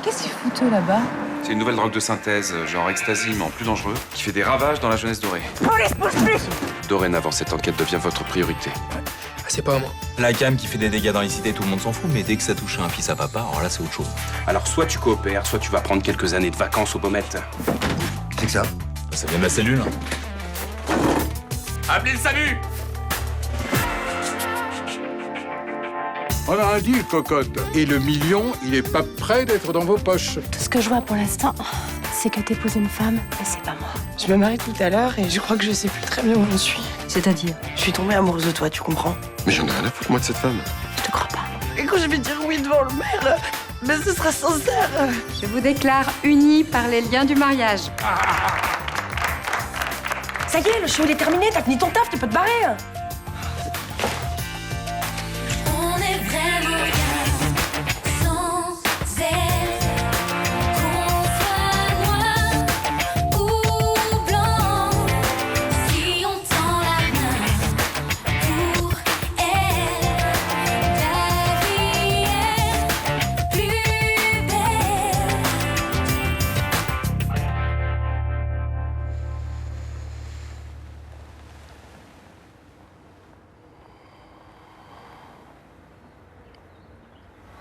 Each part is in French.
Qu'est-ce qu'ils foutent eux, là-bas? C'est une nouvelle drogue de synthèse, genre ecstasy, mais en plus dangereux, qui fait des ravages dans la jeunesse dorée. Police, bouge plus! Dorénavant, cette enquête devient votre priorité. Ah, c'est pas moi. La cam qui fait des dégâts dans les cités, tout le monde s'en fout, mais dès que ça touche à un fils à papa, alors là, c'est autre chose. Alors, soit tu coopères, soit tu vas prendre quelques années de vacances aux Baumettes. C'est que ça? Ça vient de la cellule. Appelez le SAMU! On a un deal, cocotte. Et le million, il est pas prêt d'être dans vos poches. Tout ce que je vois pour l'instant, c'est que t'épouses une femme, et c'est pas moi. Je me marie tout à l'heure et je crois que je sais plus très bien où je suis. C'est-à-dire? Je suis tombée amoureuse de toi, tu comprends? Mais j'en ai rien à foutre, moi, de cette femme. Je te crois pas. Et quand je vais dire oui devant le maire, mais ce sera sincère. Je vous déclare unis par les liens du mariage. Ça y est, le show il est terminé, t'as fini ton taf, tu peux te barrer. On est vraiment rien sans elle. Qu'on soit noir ou blanc, si on tend la main pour elle, la vie est plus belle.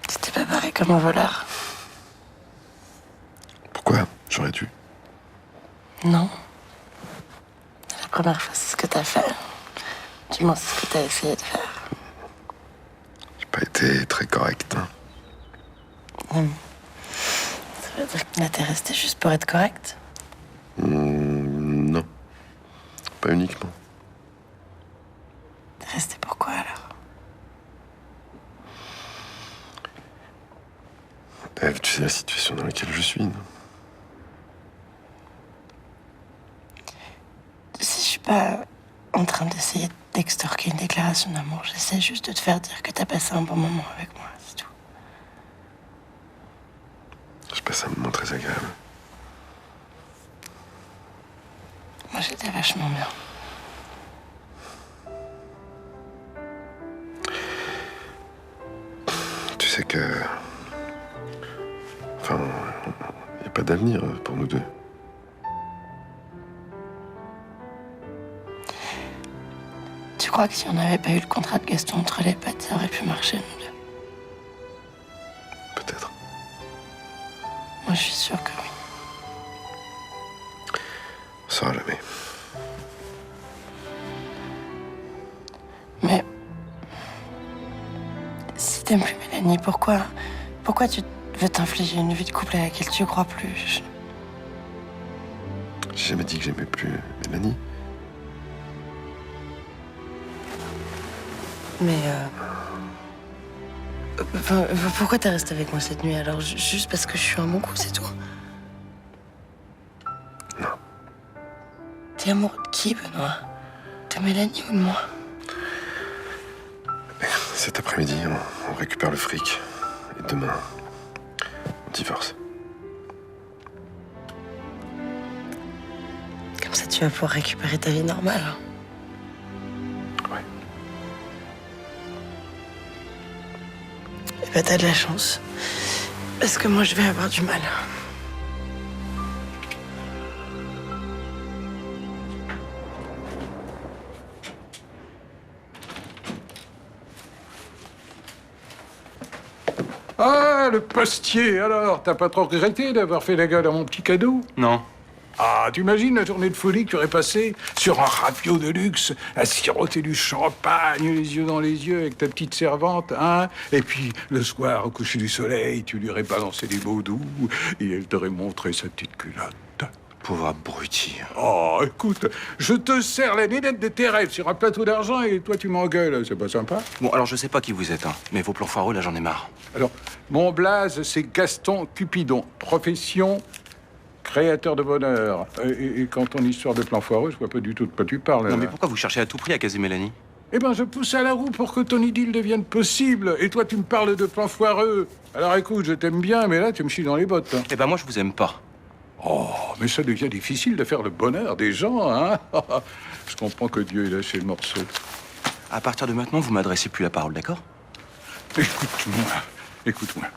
C'était pas pareil comme un voleur. Pourquoi? J'aurais dû. Non. La première fois, c'est ce que t'as fait. Du moins, c'est ce que t'as essayé de faire. J'ai pas été très correct, hein. Ça veut dire que là, t'es resté juste pour être correct? Non. Pas uniquement. T'es resté pourquoi alors? Eve, tu sais la situation dans laquelle je suis, non? Si je suis pas en train d'essayer d'extorquer une déclaration d'amour, j'essaie juste de te faire dire que t'as passé un bon moment avec moi, c'est tout. Je passe un moment très agréable. Moi, j'étais vachement bien. Tu sais que... Enfin, y a pas d'avenir pour nous deux. Tu crois que si on n'avait pas eu le contrat de Gaston entre les pattes, ça aurait pu marcher, nous deux? Peut-être. Moi, je suis sûre que oui. On saura jamais. Mais... si t'aimes plus Mélanie, pourquoi tu veux t'infliger une vie de couple à laquelle tu crois plus? J'ai jamais dit que j'aimais plus Mélanie. Mais enfin, pourquoi t'es resté avec moi cette nuit alors? Juste parce que je suis un bon coup, c'est tout? Non. T'es amoureux de qui, Benoît? De Mélanie ou de moi? Cet après-midi, on récupère le fric. Et demain, on divorce. Comme ça, tu vas pouvoir récupérer ta vie normale. Ouais. Eh ben, t'as de la chance. Parce que moi, je vais avoir du mal. Ah, le postier, alors, t'as pas trop regretté d'avoir fait la gueule à mon petit cadeau? Non. Ah, t'imagines la journée de folie que tu aurais passée sur un rapio de luxe, à siroter du champagne, les yeux dans les yeux, avec ta petite servante, hein? Et puis, le soir, au coucher du soleil, tu lui aurais balancé des mots doux, et elle t'aurait montré sa petite culotte. Pauvre abruti. Oh, écoute, je te sers la nénette de tes rêves sur un plateau d'argent, et toi, tu m'engueules, c'est pas sympa? Bon, alors je sais pas qui vous êtes, hein, mais vos plans foireux, là, j'en ai marre. Alors, mon blaze, c'est Gaston Cupidon. Profession, créateur de bonheur. Et quant à ton histoire de plan foireux, je vois pas du tout de quoi tu parles. Non, mais là. pourquoi vous cherchez à tout prix à caser Mélanie? Eh ben, je pousse à la roue pour que ton idylle devienne possible. Et toi, tu me parles de plan foireux. Alors écoute, je t'aime bien, mais là, tu me chies dans les bottes. Hein. Eh ben, moi, je vous aime pas. Oh, mais ça devient difficile de faire le bonheur des gens, hein? Je comprends que Dieu ait lâché le morceau. À partir de maintenant, vous m'adressez plus la parole, d'accord? Écoute-moi, écoute-moi.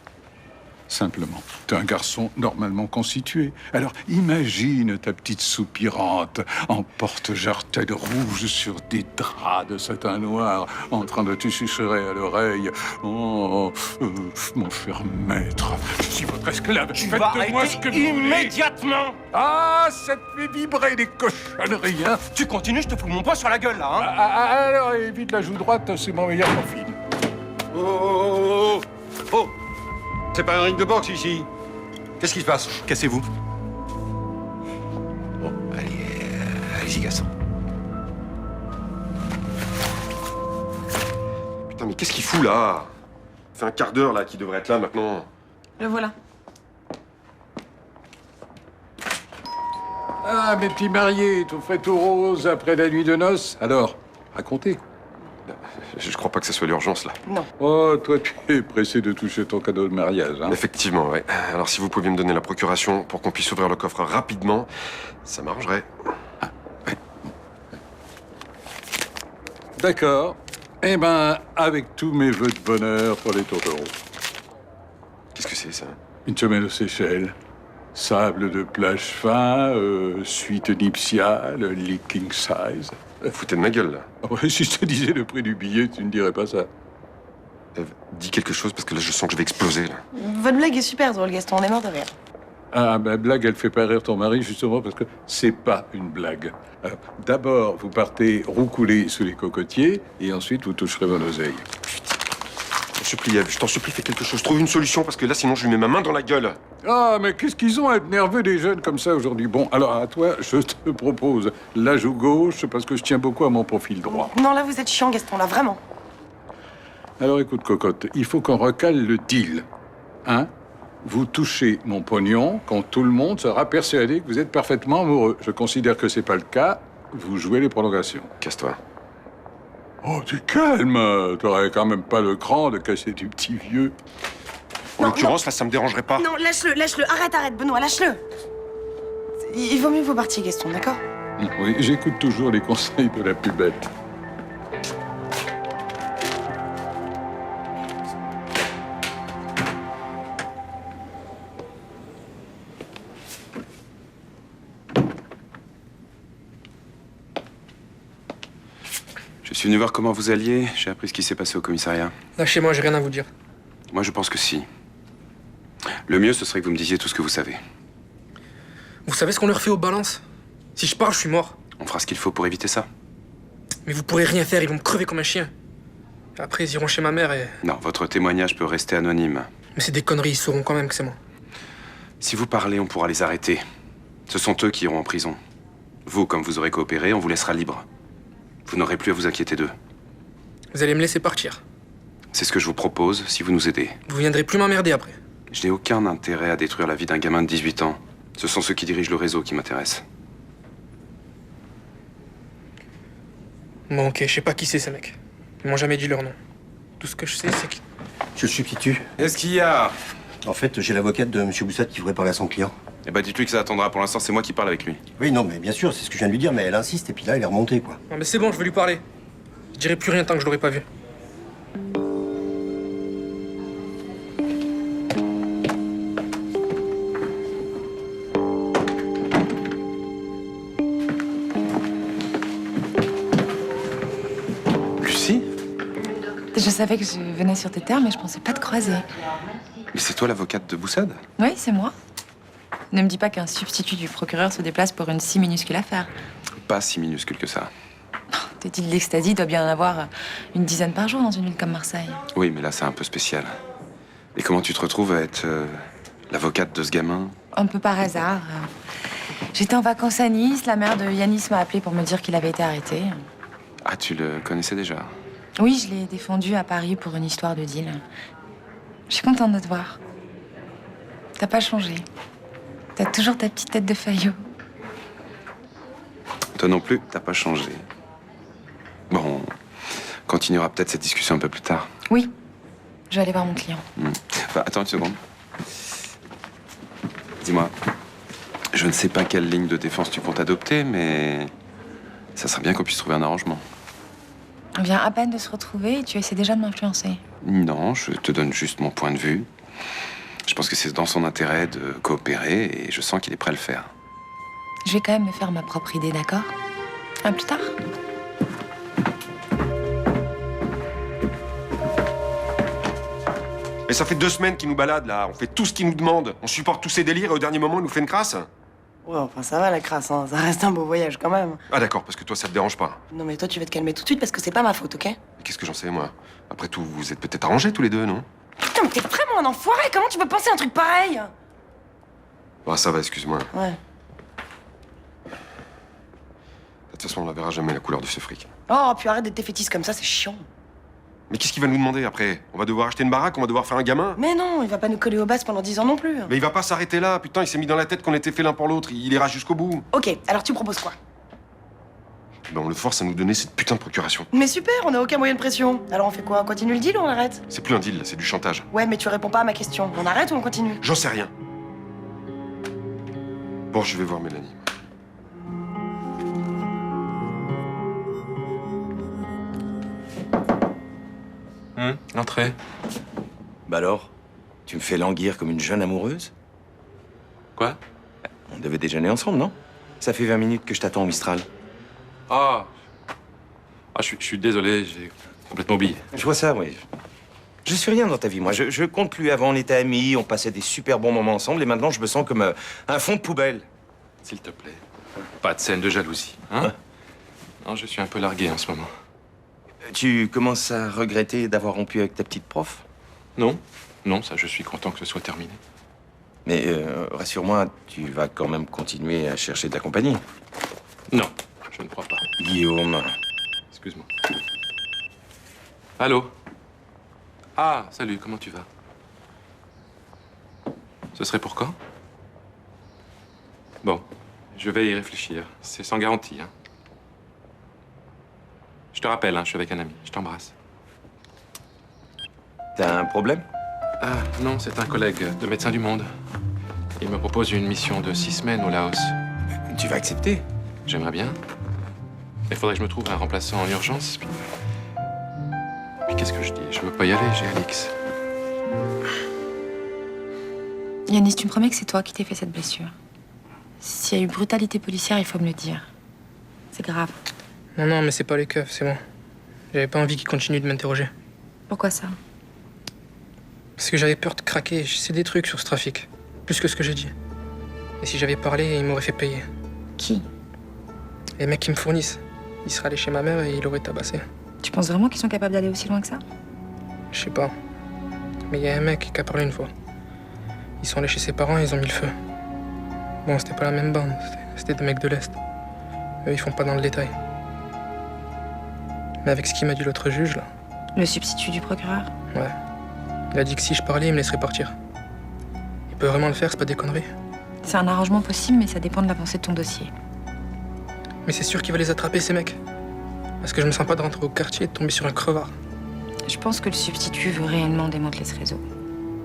Simplement, t'es un garçon normalement constitué. Alors imagine ta petite soupirante en porte-jartelle rouge sur des draps de satin noir, en train de te chuchoter à l'oreille. Oh, mon cher maître, je suis votre esclave. Faites de moi ce que vous voulez. Immédiatement. Ah, ça te fait vibrer des cochonneries, hein. Tu continues, je te fous mon poing sur la gueule, là, hein. Alors, évite la joue droite, c'est mon meilleur profil. Oh. C'est pas un ring de boxe, ici. Qu'est-ce qui se passe? Cassez-vous. Bon, allez-y, Gaston. Putain, mais qu'est-ce qu'il fout, là? Ça fait un quart d'heure, là, qu'il devrait être là, maintenant. Le voilà. Ah, mes petits mariés, tout frais, tout rose, après la nuit de noces. Alors, racontez. Je crois pas que ce soit l'urgence, là. Oh, toi, tu es pressé de toucher ton cadeau de mariage, hein. Effectivement, ouais. Alors, si vous pouviez me donner la procuration pour qu'on puisse ouvrir le coffre rapidement, ça m'arrangerait. D'accord. Eh ben, avec tous mes vœux de bonheur pour les tourtereaux. Qu'est-ce que c'est, ça? Une semaine aux Seychelles, sable de plage fin, suite nuptiale, leaking size. Foutez de ma gueule, là. Ah ouais, si je te disais le prix du billet, tu ne dirais pas ça. Dis quelque chose, parce que là, je sens que je vais exploser, là. Votre blague est super drôle, Gaston, on est mort de rire. Ah, ma blague, elle fait pas rire ton mari, justement, parce que c'est pas une blague. Alors, d'abord, vous partez roucouler sous les cocotiers, et ensuite, vous toucherez vos oseilles. Je t'en supplie, fais quelque chose. Trouve une solution, parce que là, sinon, je lui mets ma main dans la gueule. Ah, mais qu'est-ce qu'ils ont à être nerveux, des jeunes comme ça, aujourd'hui? Bon, alors, à toi, je te propose la joue gauche, parce que je tiens beaucoup à mon profil droit. Non, là, vous êtes chiant, Gaston, là, vraiment. Alors, écoute, cocotte, il faut qu'on recale le deal. Hein? Vous touchez mon pognon quand tout le monde sera persuadé que vous êtes parfaitement amoureux. Je considère que c'est pas le cas. Vous jouez les prolongations. Casse-toi. Oh, tu calme. T'aurais quand même pas le cran de casser du petit vieux. En l'occurrence, là, ça me dérangerait pas. Non, lâche-le. Arrête, Benoît, lâche-le. Il vaut mieux que vous partiez, Gaston, d'accord? Oui, j'écoute toujours les conseils de la plus bête. Je suis venu voir comment vous alliez. J'ai appris ce qui s'est passé au commissariat. Lâchez-moi, j'ai rien à vous dire. Moi, je pense que si. Le mieux, ce serait que vous me disiez tout ce que vous savez. Vous savez ce qu'on leur fait aux balances? Si je parle, je suis mort. On fera ce qu'il faut pour éviter ça. Mais vous pourrez rien faire, ils vont me crever comme un chien. Après, ils iront chez ma mère et... Non, votre témoignage peut rester anonyme. Mais c'est des conneries, ils sauront quand même que c'est moi. Si vous parlez, on pourra les arrêter. Ce sont eux qui iront en prison. Vous, comme vous aurez coopéré, on vous laissera libre. Vous n'aurez plus à vous inquiéter d'eux. Vous allez me laisser partir. C'est ce que je vous propose, si vous nous aidez. Vous viendrez plus m'emmerder après. Je n'ai aucun intérêt à détruire la vie d'un gamin de 18 ans. Ce sont ceux qui dirigent le réseau qui m'intéressent. Bon, ok, je sais pas qui c'est ces mecs. Ils m'ont jamais dit leur nom. Tout ce que je sais, c'est que... Je le substitue. Qu'est-ce qu'il y a? En fait, j'ai l'avocate de M. Boussat qui voudrait parler à son client. Eh ben, dites-lui que ça attendra. Pour l'instant, c'est moi qui parle avec lui. Oui, non, mais bien sûr, c'est ce que je viens de lui dire, mais elle insiste, et puis là, elle est remontée, quoi. Non mais c'est bon, je veux lui parler. Je dirai plus rien tant que je l'aurai pas vu. Lucie? Je savais que je venais sur tes terres, mais je pensais pas te croiser. Mais c'est toi l'avocate de Boussad? Oui, c'est moi. Ne me dis pas qu'un substitut du procureur se déplace pour une si minuscule affaire. Pas si minuscule que ça. Te dis de l'Extasie doit bien en avoir une dizaine par jour dans une ville comme Marseille. Oui, mais là, c'est un peu spécial. Et comment tu te retrouves à être l'avocate de ce gamin? Un peu par hasard. J'étais en vacances à Nice, la mère de Yanis m'a appelé pour me dire qu'il avait été arrêté. Ah, tu le connaissais déjà? Oui, je l'ai défendu à Paris pour une histoire de deal. Je suis contente de te voir. T'as pas changé. T'as toujours ta petite tête de faillot. Toi non plus, t'as pas changé. Bon, on continuera peut-être cette discussion un peu plus tard. Oui, je vais aller voir mon client. Enfin, attends une seconde. Dis-moi, je ne sais pas quelle ligne de défense tu comptes adopter, mais ça serait bien qu'on puisse trouver un arrangement. On vient à peine de se retrouver et tu essaies déjà de m'influencer. Non, je te donne juste mon point de vue. Je pense que c'est dans son intérêt de coopérer et je sens qu'il est prêt à le faire. Je vais quand même me faire ma propre idée, d'accord? À plus tard. Mais ça fait 2 semaines qu'il nous balade, là. On fait tout ce qu'il nous demande. On supporte tous ses délires et au dernier moment, il nous fait une crasse. Ouais, enfin ça va la crasse, hein. Ça reste un beau voyage quand même. Ah d'accord, parce que toi, ça te dérange pas. Non mais toi tu vas te calmer tout de suite parce que c'est pas ma faute, ok? Mais qu'est-ce que j'en sais, moi? Après tout, vous êtes peut-être arrangés tous les deux, non? Putain mais t'es vraiment un enfoiré, comment tu peux penser un truc pareil? Ah, ça va, excuse-moi. Ouais. De toute façon, on la verra jamais, la couleur de ce fric. Oh, puis arrête d'être défaitiste comme ça, c'est chiant. Mais qu'est-ce qu'il va nous demander après? On va devoir acheter une baraque, on va devoir faire un gamin? Mais non, il va pas nous coller aux bases pendant 10 ans non plus. Mais il va pas s'arrêter là, putain, il s'est mis dans la tête qu'on était fait l'un pour l'autre, il ira jusqu'au bout. Ok, alors tu proposes quoi? Ben, on le force à nous donner cette putain de procuration. Mais super, on a aucun moyen de pression. Alors on fait quoi? On continue le deal ou on arrête? C'est plus un deal, là, c'est du chantage. Ouais, mais tu réponds pas à ma question. On arrête ou on continue? J'en sais rien. Bon, je vais voir Mélanie. Entrez. Bah alors, tu me fais languir comme une jeune amoureuse? Quoi? On devait déjeuner ensemble, non? Ça fait 20 minutes que je t'attends au Mistral. Ah, je suis désolé, j'ai complètement oublié. Je vois ça, oui. Je suis rien dans ta vie, moi. Je compte plus. Avant, on était amis, on passait des super bons moments ensemble, et maintenant, je me sens comme un fond de poubelle. S'il te plaît, pas de scène de jalousie, hein? Non, je suis un peu largué en ce moment. Tu commences à regretter d'avoir rompu avec ta petite prof? Non, non, ça, je suis content que ce soit terminé. Mais rassure-moi, tu vas quand même continuer à chercher de la compagnie. Non, je ne crois pas. Guillaume. Excuse-moi. Allô? Ah, salut, comment tu vas? Ce serait pour quand? Bon, je vais y réfléchir. C'est sans garantie, hein. Je te rappelle, hein, je suis avec un ami. Je t'embrasse. T'as un problème? Ah, non, c'est un collègue de Médecins du Monde. Il me propose une mission de 6 semaines au Laos. Tu vas accepter? J'aimerais bien. Il faudrait que je me trouve un remplaçant en urgence. Puis qu'est-ce que je dis? Je veux pas y aller, j'ai Alix. Yanis, tu me promets que c'est toi qui t'es fait cette blessure. S'il y a eu brutalité policière, il faut me le dire. C'est grave. Non, non, mais c'est pas les keufs, c'est bon. J'avais pas envie qu'ils continuent de m'interroger. Pourquoi ça? Parce que j'avais peur de craquer. Je sais des trucs sur ce trafic. Plus que ce que j'ai dit. Et si j'avais parlé, ils m'auraient fait payer. Qui? Les mecs qui me fournissent. Il serait allé chez ma mère et il aurait tabassé. Tu penses vraiment qu'ils sont capables d'aller aussi loin que ça? Je sais pas. Mais il y a un mec qui a parlé une fois. Ils sont allés chez ses parents et ils ont mis le feu. Bon, c'était pas la même bande. C'était des mecs de l'Est. Eux, ils font pas dans le détail. Mais avec ce qu'il m'a dit l'autre juge, là... Le substitut du procureur? Ouais. Il a dit que si je parlais, il me laisserait partir. Il peut vraiment le faire, c'est pas des conneries. C'est un arrangement possible, mais ça dépend de l'avancée de ton dossier. Mais c'est sûr qu'il va les attraper, ces mecs. Parce que je me sens pas de rentrer au quartier et de tomber sur un crevard. Je pense que le substitut veut réellement démanteler ce réseau.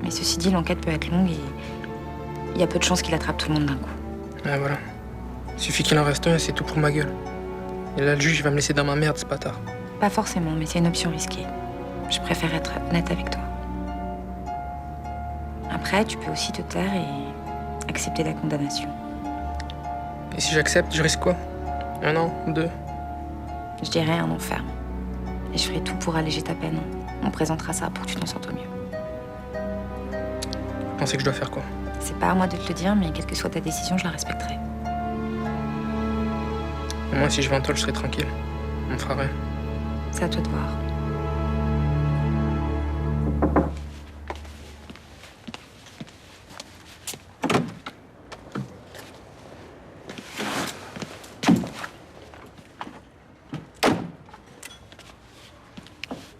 Mais ceci dit, l'enquête peut être longue et il y a peu de chances qu'il attrape tout le monde d'un coup. Ouais, voilà. Suffit qu'il en reste un et c'est tout pour ma gueule. Et là, le juge, il va me laisser dans ma merde, ce bâtard. Pas forcément, mais c'est une option risquée. Je préfère être honnête avec toi. Après, tu peux aussi te taire et accepter la condamnation. Et si j'accepte, je risque quoi? 1 an? 2? Je dirais un an ferme. Et je ferai tout pour alléger ta peine. On présentera ça pour que tu t'en sortes au mieux. Vous pensez que je dois faire quoi? C'est pas à moi de te le dire, mais quelle que soit ta décision, je la respecterai. Moi, si je vais en tôle, je serai tranquille. On me fera rien. C'est à toi de voir.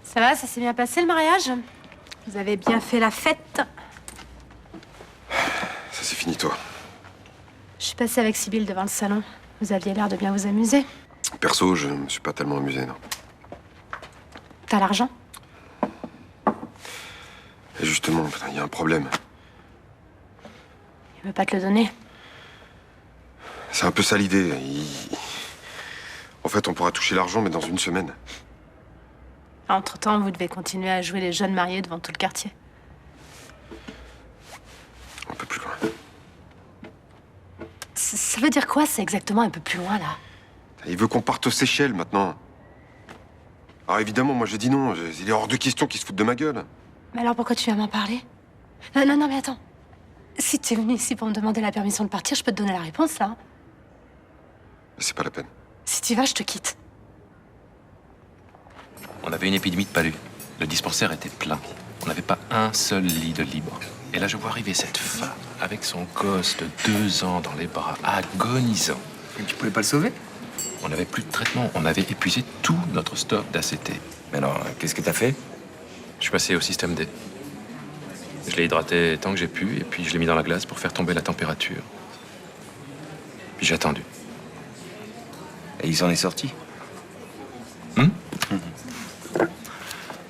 Ça va, ça s'est bien passé le mariage? Vous avez bien fait la fête? Ça, c'est fini, toi. Je suis passée avec Sibylle devant le salon. Vous aviez l'air de bien vous amuser. Perso, je me suis pas tellement amusé, non. T'as l'argent? Et justement, il y a un problème. Il veut pas te le donner. C'est un peu ça l'idée. En fait, on pourra toucher l'argent, mais dans 1 semaine. Entre-temps, vous devez continuer à jouer les jeunes mariés devant tout le quartier. Ça veut dire quoi, c'est exactement un peu plus loin, là? Il veut qu'on parte aux Seychelles maintenant. Alors évidemment, moi j'ai dit non. Il est hors de question qu'il se foute de ma gueule. Mais alors pourquoi tu viens m'en parler? Non, mais attends. Si tu es venu ici pour me demander la permission de partir, je peux te donner la réponse, là. Mais c'est pas la peine. Si tu y vas, je te quitte. On avait une épidémie de palud. Le dispensaire était plein. On n'avait pas un seul lit de libre. Et là, je vois arriver cette femme avec son gosse de 2 ans dans les bras, agonisant. Et tu pouvais pas le sauver? On n'avait plus de traitement. On avait épuisé tout notre stock d'ACT. Mais alors, qu'est-ce que t'as fait? Je suis passé au système D. Je l'ai hydraté tant que j'ai pu, et puis je l'ai mis dans la glace pour faire tomber la température. Puis j'ai attendu. Et il s'en est sorti?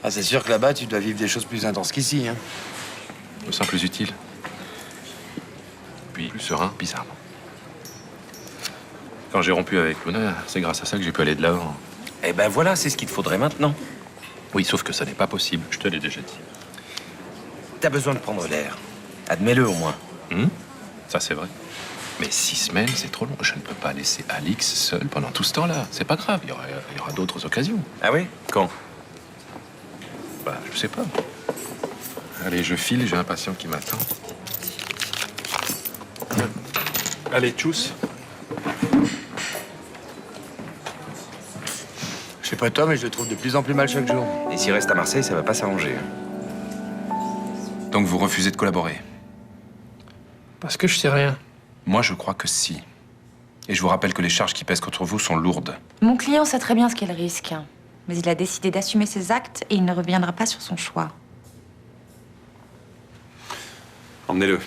Ah, c'est sûr que là-bas, tu dois vivre des choses plus intenses qu'ici, hein. Je me sens plus utile. Puis plus serein, bizarrement. Quand j'ai rompu avec Luna, c'est grâce à ça que j'ai pu aller de l'avant. Eh ben voilà, c'est ce qu'il te faudrait maintenant. Oui, sauf que ça n'est pas possible, je te l'ai déjà dit. T'as besoin de prendre l'air. Admets-le au moins. Ça, c'est vrai. Mais 6 semaines, c'est trop long. Je ne peux pas laisser Alix seule pendant tout ce temps-là. C'est pas grave, il y aura d'autres occasions. Ah oui? Quand? Bah, je sais pas. Allez, je file, j'ai un patient qui m'attend. Allez, tchuss. Je sais pas toi, mais je le trouve de plus en plus mal chaque jour. Et s'il reste à Marseille, ça va pas s'arranger. Donc vous refusez de collaborer? Parce que je sais rien. Moi, je crois que si. Et je vous rappelle que les charges qui pèsent contre vous sont lourdes. Mon client sait très bien ce qu'il risque. Mais il a décidé d'assumer ses actes et il ne reviendra pas sur son choix. Emmenez-le.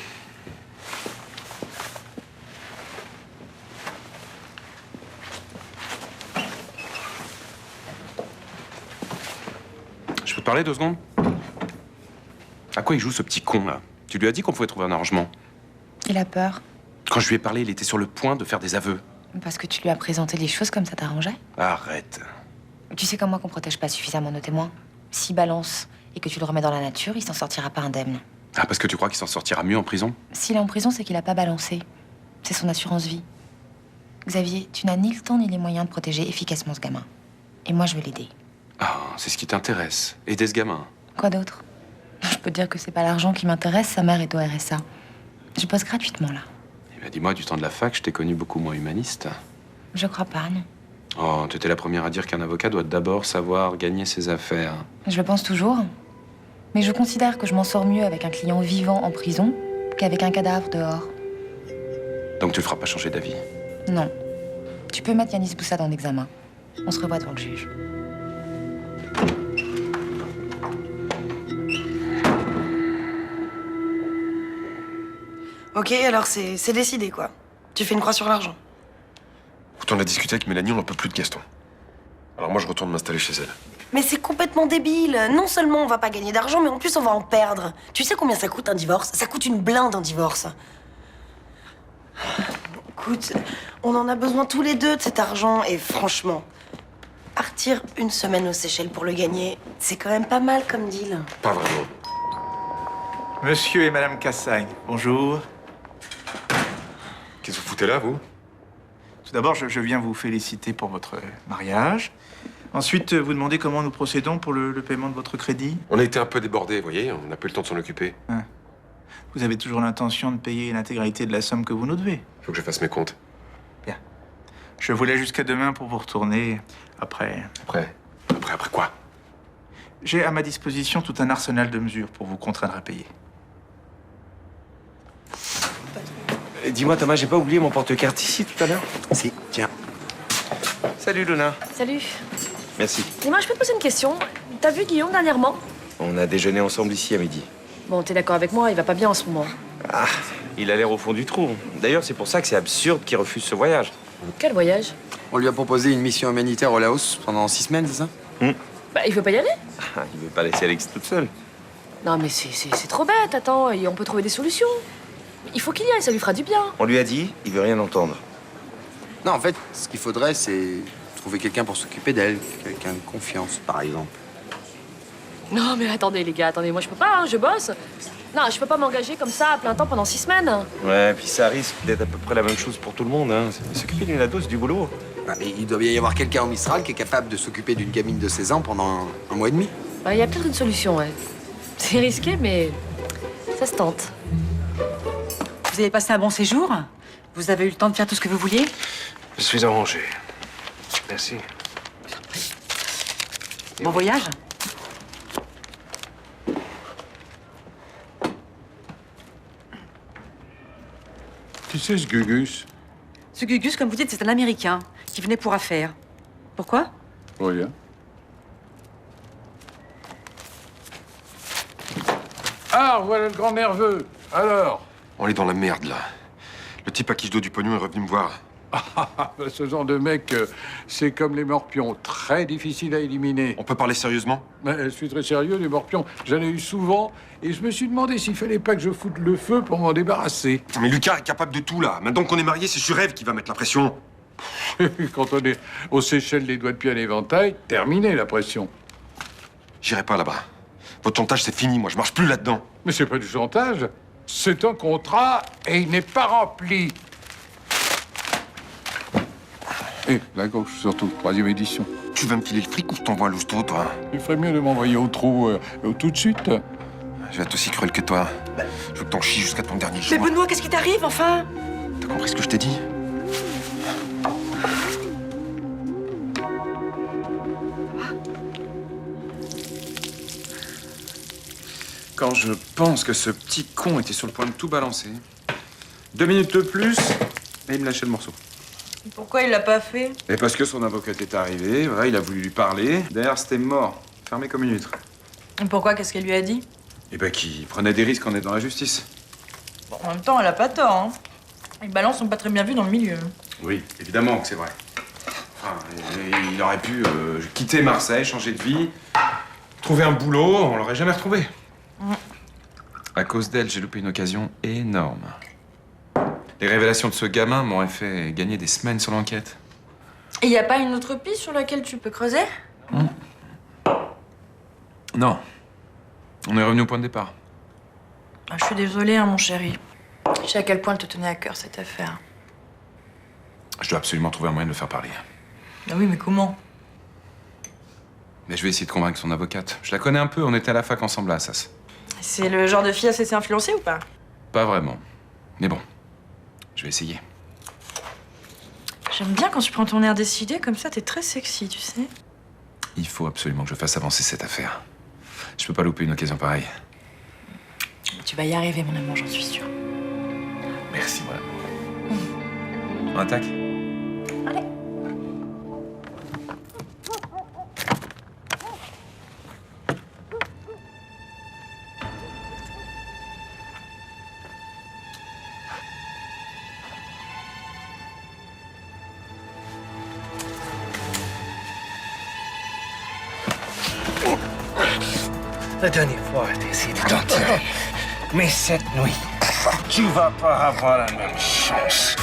Je peux te parler 2 secondes? À quoi il joue, ce petit con, là? Tu lui as dit qu'on pouvait trouver un arrangement? Il a peur. Quand je lui ai parlé, il était sur le point de faire des aveux. Parce que tu lui as présenté les choses comme ça t'arrangeait. Arrête. Tu sais comme moi qu'on protège pas suffisamment nos témoins. S'il balance et que tu le remets dans la nature, il s'en sortira pas indemne. Ah, parce que tu crois qu'il s'en sortira mieux en prison? S'il est en prison, c'est qu'il a pas balancé. C'est son assurance vie. Xavier, tu n'as ni le temps ni les moyens de protéger efficacement ce gamin. Et moi, je vais l'aider. Ah, c'est ce qui t'intéresse. Aider ce gamin. Quoi d'autre? Je peux te dire que c'est pas l'argent qui m'intéresse, sa mère est au RSA. Je bosse gratuitement, là. Eh ben, dis-moi, du temps de la fac, je t'ai connu beaucoup moins humaniste. Je crois pas, non. Oh, t'étais la première à dire qu'un avocat doit d'abord savoir gagner ses affaires. Je le pense toujours. Mais je considère que je m'en sors mieux avec un client vivant en prison qu'avec un cadavre dehors. Donc tu le feras pas changer d'avis? Non. Tu peux mettre Yanis Boussad en examen. On se revoit devant le juge. Ok, alors c'est décidé, quoi. Tu fais une croix sur l'argent. Écoute, on a discuté avec Mélanie, on n'en peut plus de Gaston. Alors moi, je retourne m'installer chez elle. Mais c'est complètement débile. Non seulement on va pas gagner d'argent, mais en plus on va en perdre. Tu sais combien ça coûte un divorce? Ça coûte une blinde un divorce. Écoute, on en a besoin tous les deux de cet argent et franchement, partir une semaine aux Seychelles pour le gagner, c'est quand même pas mal comme deal. Pas vraiment. Monsieur et Madame Cassagne, bonjour. Qu'est-ce que vous foutez là, vous? Tout d'abord, je viens vous féliciter pour votre mariage. Ensuite, vous demandez comment nous procédons pour le paiement de votre crédit. On a été un peu débordés, vous voyez, on n'a pas eu le temps de s'en occuper. Vous avez toujours l'intention de payer l'intégralité de la somme que vous nous devez. Faut que je fasse mes comptes. Bien. Je vous laisse jusqu'à demain pour vous retourner. Après quoi? J'ai à ma disposition tout un arsenal de mesures pour vous contraindre à payer. Dis-moi, Thomas, j'ai pas oublié mon porte-carte ici tout à l'heure? Si, tiens. Salut, Luna. Salut. Merci. Dis-moi, je peux te poser une question? T'as vu Guillaume dernièrement? On a déjeuné ensemble ici à midi. Bon, t'es d'accord avec moi, il va pas bien en ce moment. Ah, il a l'air au fond du trou. D'ailleurs, c'est pour ça que c'est absurde qu'il refuse ce voyage. Quel voyage? On lui a proposé une mission humanitaire au Laos pendant 6 semaines, c'est ça? Bah, il veut pas y aller? Ah, il veut pas laisser Alex toute seule. Non, mais c'est trop bête, attends, et on peut trouver des solutions. Il faut qu'il y aille, ça lui fera du bien. On lui a dit, il veut rien entendre. Non, en fait, ce qu'il faudrait, c'est trouver quelqu'un pour s'occuper d'elle. Quelqu'un de confiance, par exemple. Non, mais attendez, les gars, attendez, moi je peux pas, hein, je bosse. Non, je peux pas m'engager comme ça à plein temps pendant 6 semaines. Ouais, puis ça risque d'être à peu près la même chose pour tout le monde. Hein. S'occuper d'une ado, c'est du boulot. Ah, mais il doit bien y avoir quelqu'un au Mistral qui est capable de s'occuper d'une gamine de 16 ans pendant un mois et demi. Il y a peut-être une solution, ouais. C'est risqué, mais ça se tente. Vous avez passé un bon séjour? Vous avez eu le temps de faire tout ce que vous vouliez? Je suis arrangé. Merci. Bon voyage. Qui c'est ce Gugus? Ce Gugus, comme vous dites, c'est un Américain qui venait pour affaires. Pourquoi? Rien. Ah, voilà le grand nerveux. Alors? On est dans la merde, là. Le type à qui je dois du pognon est revenu me voir. Ce genre de mec, c'est comme les morpions, très difficile à éliminer. On peut parler sérieusement? Je suis très sérieux, les morpions, j'en ai eu souvent, et je me suis demandé s'il fallait pas que je foute le feu pour m'en débarrasser. Mais Lucas est capable de tout, là. Maintenant qu'on est mariés, c'est Surev qui va mettre la pression. Quand on est aux Seychelles, les doigts de pied à l'éventail, terminé la pression. J'irai pas là-bas. Votre chantage, c'est fini, moi, je marche plus là-dedans. Mais c'est pas du chantage, c'est un contrat et il n'est pas rempli. Et la gauche, surtout, 3e édition. Tu veux me filer le fric ou je t'envoie à l'hosto, toi? Il ferait mieux de m'envoyer au trou tout de suite. Je vais être aussi cruel que toi. Je veux que t'en chies jusqu'à ton dernier jour. Mais Benoît, qu'est-ce qui t'arrive, enfin? T'as compris ce que je t'ai dit? Quand je pense que ce petit con était sur le point de tout balancer, 2 minutes de plus, et il me lâchait le morceau. Pourquoi il l'a pas fait? Et parce que son avocat est arrivé, voilà, il a voulu lui parler. Derrière, c'était mort, fermé comme une huître. Pourquoi? Qu'est-ce qu'elle lui a dit? Et ben, qu'il prenait des risques en aidant la justice. Bon, en même temps, elle a pas tort, hein. Les balances sont pas très bien vues dans le milieu. Oui, évidemment que c'est vrai. Enfin, il aurait pu quitter Marseille, changer de vie, trouver un boulot, on l'aurait jamais retrouvé. À cause d'elle, j'ai loupé une occasion énorme. Les révélations de ce gamin m'auraient fait gagner des semaines sur l'enquête. Et y a pas une autre piste sur laquelle tu peux creuser? Non. On est revenu au point de départ. Ah, je suis désolée, hein, mon chéri. Je sais à quel point te tenait à cœur cette affaire. Je dois absolument trouver un moyen de le faire parler. Ah oui, mais comment? Mais je vais essayer de convaincre son avocate. Je la connais un peu, on était à la fac ensemble à Assas. C'est le genre de fille à se laisser influencer ou pas? Pas vraiment. Mais bon, je vais essayer. J'aime bien quand tu prends ton air décidé, comme ça, t'es très sexy, tu sais. Il faut absolument que je fasse avancer cette affaire. Je peux pas louper une occasion pareille. Tu vas y arriver, mon amour, j'en suis sûre. Merci, mon amour. On attaque? Allez. La dernière fois, t'as essayé de t'enterrer. Mais cette nuit, tu vas pas avoir la même chance.